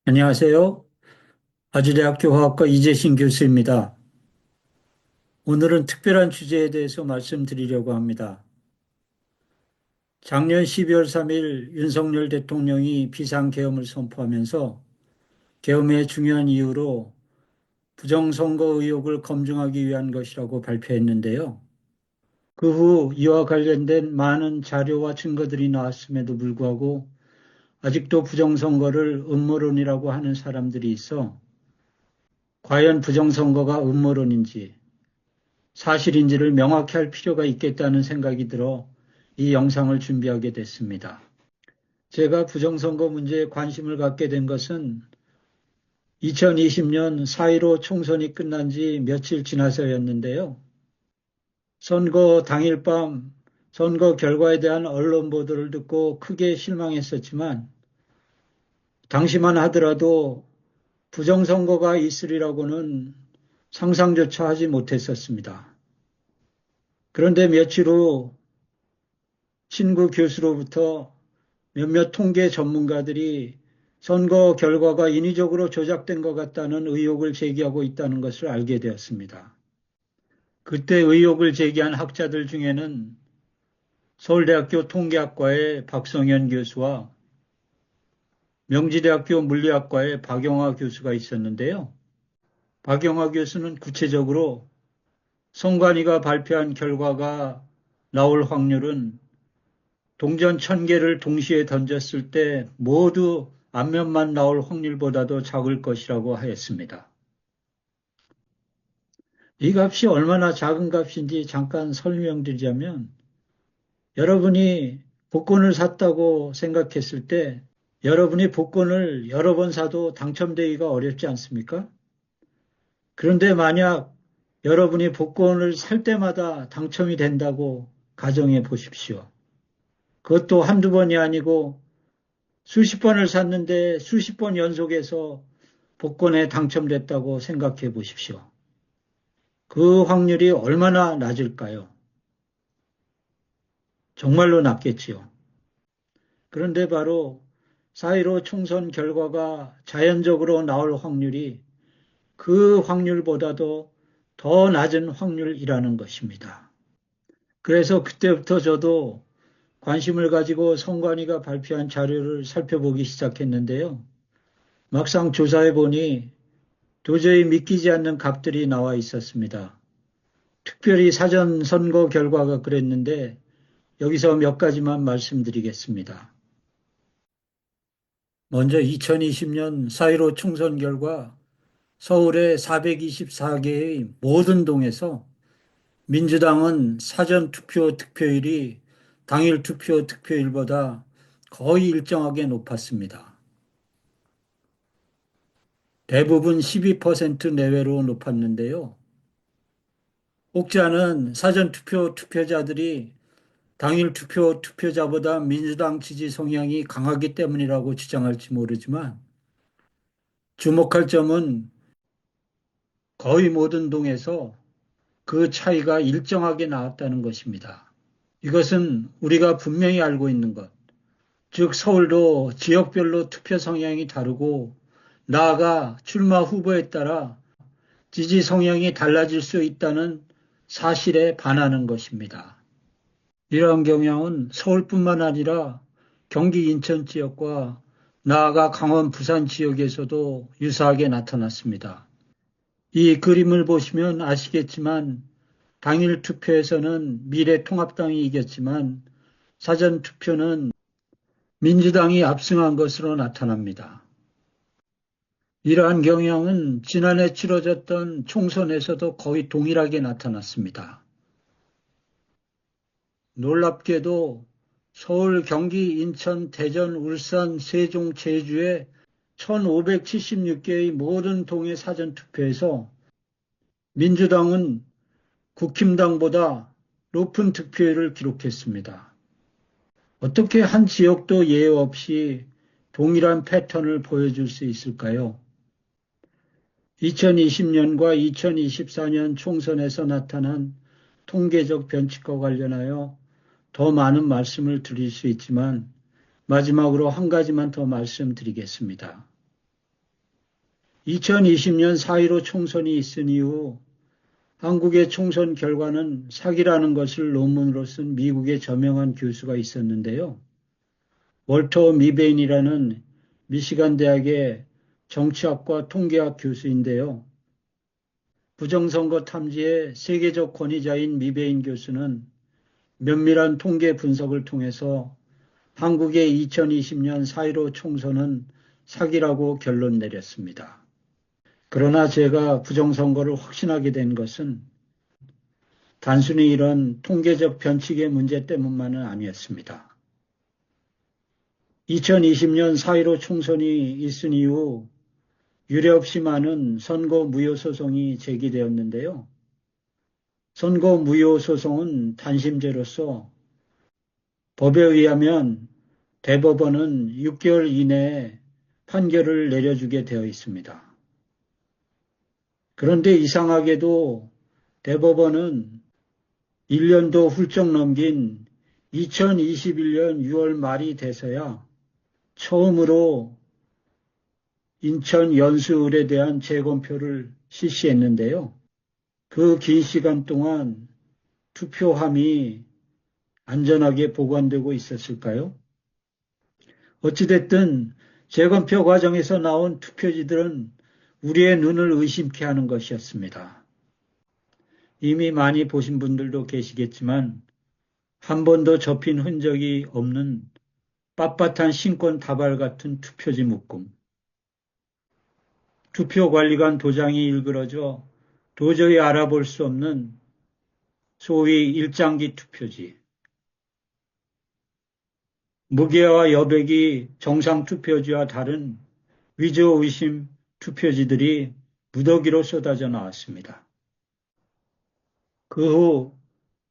안녕하세요. 아주대학교 화학과 이재신 교수입니다. 오늘은 특별한 주제에 대해서 말씀드리려고 합니다. 작년 12월 3일 윤석열 대통령이 비상계엄을 선포하면서 계엄의 중요한 이유로 부정선거 의혹을 검증하기 위한 것이라고 발표했는데요. 그 후 이와 관련된 많은 자료와 증거들이 나왔음에도 불구하고 아직도 부정선거를 음모론이라고 하는 사람들이 있어 과연 부정선거가 음모론인지 사실인지를 명확히 할 필요가 있겠다는 생각이 들어 이 영상을 준비하게 됐습니다. 제가 부정선거 문제에 관심을 갖게 된 것은 2020년 4.15 총선이 끝난 지 며칠 지나서였는데요. 선거 당일 밤 선거 결과에 대한 언론 보도를 듣고 크게 실망했었지만 당시만 하더라도 부정선거가 있으리라고는 상상조차 하지 못했었습니다. 그런데 며칠 후 친구 교수로부터 몇몇 통계 전문가들이 선거 결과가 인위적으로 조작된 것 같다는 의혹을 제기하고 있다는 것을 알게 되었습니다. 그때 의혹을 제기한 학자들 중에는 서울대학교 통계학과의 박성현 교수와 명지대학교 물리학과의 박영화 교수가 있었는데요. 박영화 교수는 구체적으로 선관위가 발표한 결과가 나올 확률은 동전 1000개를 동시에 던졌을 때 모두 앞면만 나올 확률보다도 작을 것이라고 하였습니다. 이 값이 얼마나 작은 값인지 잠깐 설명드리자면 여러분이 복권을 샀다고 생각했을 때 여러분이 복권을 여러 번 사도 당첨되기가 어렵지 않습니까? 그런데 만약 여러분이 복권을 살 때마다 당첨이 된다고 가정해 보십시오. 그것도 한두 번이 아니고 수십 번을 샀는데 수십 번 연속해서 복권에 당첨됐다고 생각해 보십시오. 그 확률이 얼마나 낮을까요? 정말로 낮겠지요. 그런데 바로 4.15 총선 결과가 자연적으로 나올 확률이 그 확률보다도 더 낮은 확률이라는 것입니다. 그래서 그때부터 저도 관심을 가지고 선관위가 발표한 자료를 살펴보기 시작했는데요. 막상 조사해 보니 도저히 믿기지 않는 값들이 나와 있었습니다. 특별히 사전 선거 결과가 그랬는데 여기서 몇 가지만 말씀드리겠습니다. 먼저 2020년 4.15 총선 결과 서울의 424개의 모든 동에서 민주당은 사전 투표 득표율이 당일 투표 득표율보다 거의 일정하게 높았습니다. 대부분 12% 내외로 높았는데요. 혹자는 사전투표 투표자들이 당일 투표 투표자보다 민주당 지지 성향이 강하기 때문이라고 주장할지 모르지만 주목할 점은 거의 모든 동에서 그 차이가 일정하게 나왔다는 것입니다. 이것은 우리가 분명히 알고 있는 것, 즉 서울도 지역별로 투표 성향이 다르고 나아가 출마 후보에 따라 지지 성향이 달라질 수 있다는 사실에 반하는 것입니다. 이러한 경향은 서울뿐만 아니라 경기 인천 지역과 나아가 강원 부산 지역에서도 유사하게 나타났습니다. 이 그림을 보시면 아시겠지만 당일 투표에서는 미래통합당이 이겼지만 사전 투표는 민주당이 압승한 것으로 나타납니다. 이러한 경향은 지난해 치러졌던 총선에서도 거의 동일하게 나타났습니다. 놀랍게도 서울, 경기, 인천, 대전, 울산, 세종, 제주의 1576개의 모든 동의 사전투표에서 민주당은 국힘당보다 높은 득표율을 기록했습니다. 어떻게 한 지역도 예외 없이 동일한 패턴을 보여줄 수 있을까요? 2020년과 2024년 총선에서 나타난 통계적 변칙과 관련하여 더 많은 말씀을 드릴 수 있지만 마지막으로 한 가지만 더 말씀드리겠습니다. 2020년 4.15 총선이 있은 이후 한국의 총선 결과는 사기라는 것을 논문으로 쓴 미국의 저명한 교수가 있었는데요. 월터 미베인이라는 미시간 대학의 정치학과 통계학 교수인데요. 부정선거 탐지의 세계적 권위자인 미베인 교수는 면밀한 통계 분석을 통해서 한국의 2020년 4.15 총선은 사기라고 결론 내렸습니다. 그러나 제가 부정선거를 확신하게 된 것은 단순히 이런 통계적 변칙의 문제 때문만은 아니었습니다. 2020년 4.15 총선이 있은 이후 유례없이 많은 선거 무효 소송이 제기되었는데요. 선거 무효 소송은 단심제로서 법에 의하면 대법원은 6개월 이내에 판결을 내려주게 되어 있습니다. 그런데 이상하게도 대법원은 1년도 훌쩍 넘긴 2021년 6월 말이 돼서야 처음으로 인천 연수을에 대한 재검표를 실시했는데요. 그 긴 시간 동안 투표함이 안전하게 보관되고 있었을까요? 어찌됐든 재검표 과정에서 나온 투표지들은 우리의 눈을 의심케 하는 것이었습니다. 이미 많이 보신 분들도 계시겠지만 한 번도 접힌 흔적이 없는 빳빳한 신권 다발 같은 투표지 묶음. 투표관리관 도장이 일그러져 도저히 알아볼 수 없는 소위 일장기 투표지. 무게와 여백이 정상 투표지와 다른 위조 의심 투표지들이 무더기로 쏟아져 나왔습니다. 그 후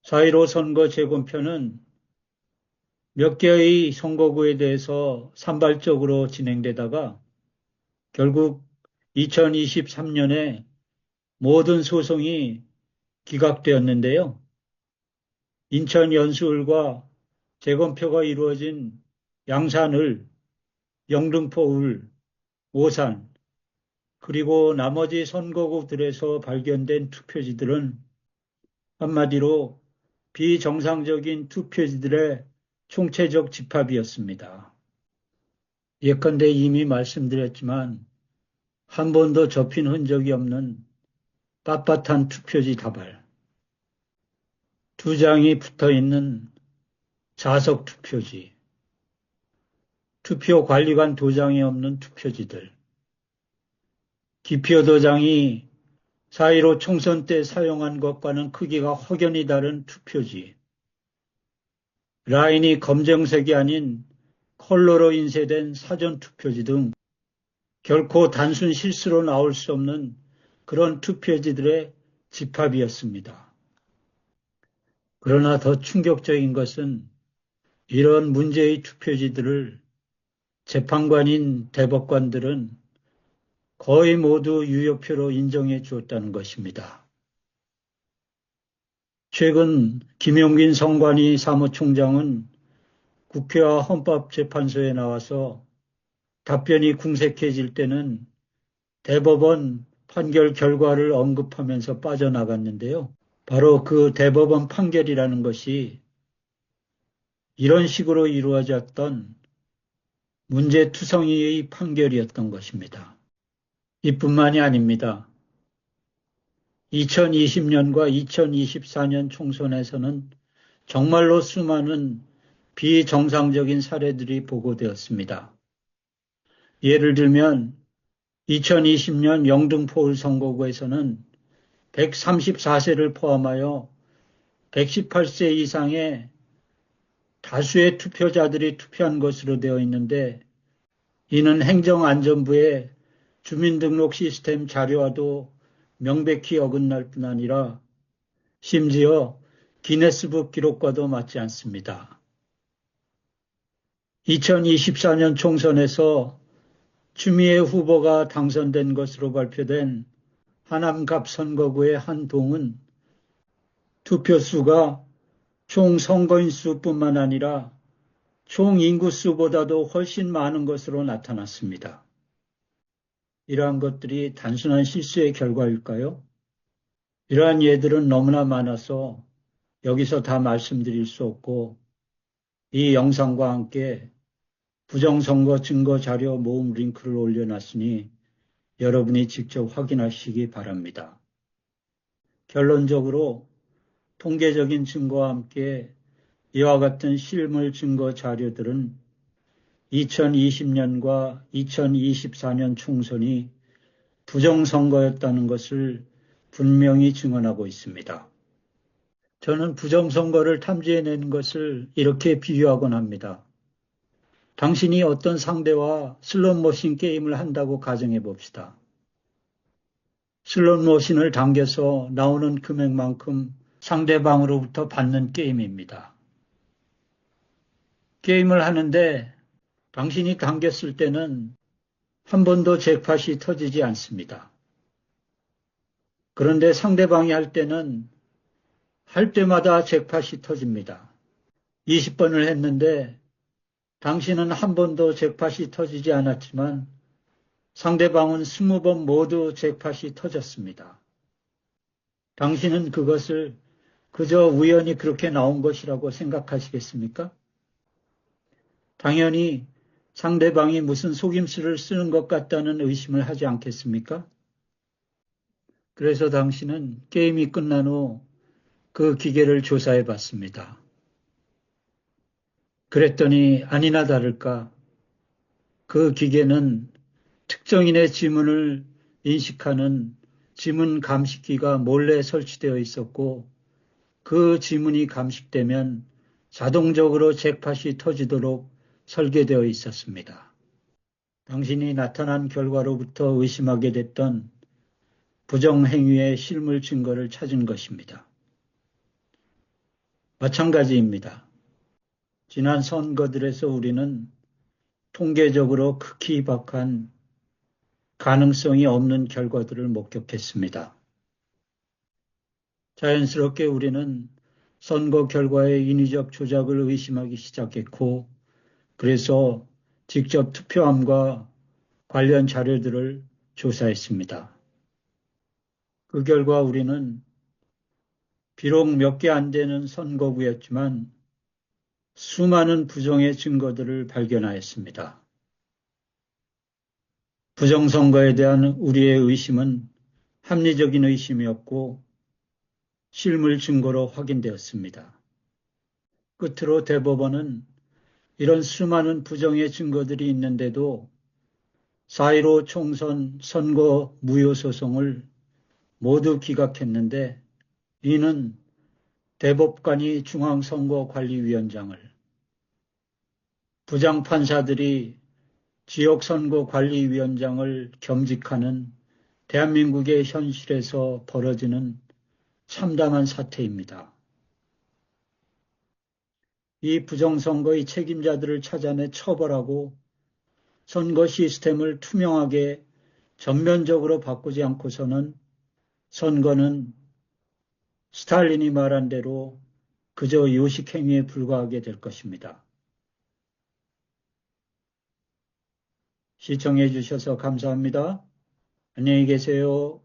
4.15 선거 재검표는 몇 개의 선거구에 대해서 산발적으로 진행되다가 결국 2023년에 모든 소송이 기각되었는데요. 인천 연수을과 재검표가 이루어진 양산을, 영등포을, 오산, 그리고 나머지 선거구들에서 발견된 투표지들은 한마디로 비정상적인 투표지들의 총체적 집합이었습니다. 예컨대 이미 말씀드렸지만 한 번도 접힌 흔적이 없는 빳빳한 투표지 다발, 두 장이 붙어있는 자석 투표지, 투표관리관 도장이 없는 투표지들, 기표 도장이 4.15 총선 때 사용한 것과는 크기가 확연히 다른 투표지, 라인이 검정색이 아닌 컬러로 인쇄된 사전투표지 등 결코 단순 실수로 나올 수 없는 그런 투표지들의 집합이었습니다. 그러나 더 충격적인 것은 이런 문제의 투표지들을 재판관인 대법관들은 거의 모두 유효표로 인정해 주었다는 것입니다. 최근 김용민 선관위 사무총장은 국회와 헌법재판소에 나와서 답변이 궁색해질 때는 대법원 판결 결과를 언급하면서 빠져나갔는데요. 바로 그 대법원 판결이라는 것이 이런 식으로 이루어졌던 문제투성이의 판결이었던 것입니다. 이뿐만이 아닙니다. 2020년과 2024년 총선에서는 정말로 수많은 비정상적인 사례들이 보고되었습니다. 예를 들면 2020년 영등포을 선거구에서는 134세를 포함하여 118세 이상의 다수의 투표자들이 투표한 것으로 되어 있는데 이는 행정안전부의 주민등록 시스템 자료와도 명백히 어긋날 뿐 아니라 심지어 기네스북 기록과도 맞지 않습니다. 2024년 총선에서 추미애 후보가 당선된 것으로 발표된 하남갑 선거구의 한 동은 투표수가 총 선거인 수뿐만 아니라 총 인구수보다도 훨씬 많은 것으로 나타났습니다. 이러한 것들이 단순한 실수의 결과일까요? 이러한 예들은 너무나 많아서 여기서 다 말씀드릴 수 없고 이 영상과 함께 부정선거 증거 자료 모음 링크를 올려놨으니 여러분이 직접 확인하시기 바랍니다. 결론적으로 통계적인 증거와 함께 이와 같은 실물 증거 자료들은 2020년과 2024년 총선이 부정선거였다는 것을 분명히 증언하고 있습니다. 저는 부정선거를 탐지해내는 것을 이렇게 비유하곤 합니다. 당신이 어떤 상대와 슬롯머신 게임을 한다고 가정해 봅시다. 슬롯머신을 당겨서 나오는 금액만큼 상대방으로부터 받는 게임입니다. 게임을 하는데 당신이 당겼을 때는 한 번도 잭팟이 터지지 않습니다. 그런데 상대방이 할 때는 할 때마다 잭팟이 터집니다. 20번을 했는데 당신은 한 번도 잭팟이 터지지 않았지만 상대방은 20번 모두 잭팟이 터졌습니다. 당신은 그것을 그저 우연히 그렇게 나온 것이라고 생각하시겠습니까? 당연히 상대방이 무슨 속임수를 쓰는 것 같다는 의심을 하지 않겠습니까? 그래서 당신은 게임이 끝난 후 그 기계를 조사해 봤습니다. 그랬더니 아니나 다를까 그 기계는 특정인의 지문을 인식하는 지문 감식기가 몰래 설치되어 있었고 그 지문이 감식되면 자동적으로 잭팟이 터지도록 설계되어 있었습니다. 당신이 나타난 결과로부터 의심하게 됐던 부정행위의 실물 증거를 찾은 것입니다. 마찬가지입니다. 지난 선거들에서 우리는 통계적으로 극히 희박한 가능성이 없는 결과들을 목격했습니다. 자연스럽게 우리는 선거 결과의 인위적 조작을 의심하기 시작했고, 그래서 직접 투표함과 관련 자료들을 조사했습니다. 그 결과 우리는 비록 몇 개 안 되는 선거구였지만 수많은 부정의 증거들을 발견하였습니다. 부정선거에 대한 우리의 의심은 합리적인 의심이었고 실물 증거로 확인되었습니다. 끝으로 대법원은 이런 수많은 부정의 증거들이 있는데도 4.15 총선 선거 무효 소송을 모두 기각했는데 이는 대법관이 중앙선거관리위원장을 부장판사들이 지역선거관리위원장을 겸직하는 대한민국의 현실에서 벌어지는 참담한 사태입니다. 이 부정선거의 책임자들을 찾아내 처벌하고 선거 시스템을 투명하게 전면적으로 바꾸지 않고서는 선거는 스탈린이 말한 대로 그저 요식행위에 불과하게 될 것입니다. 시청해 주셔서 감사합니다. 안녕히 계세요.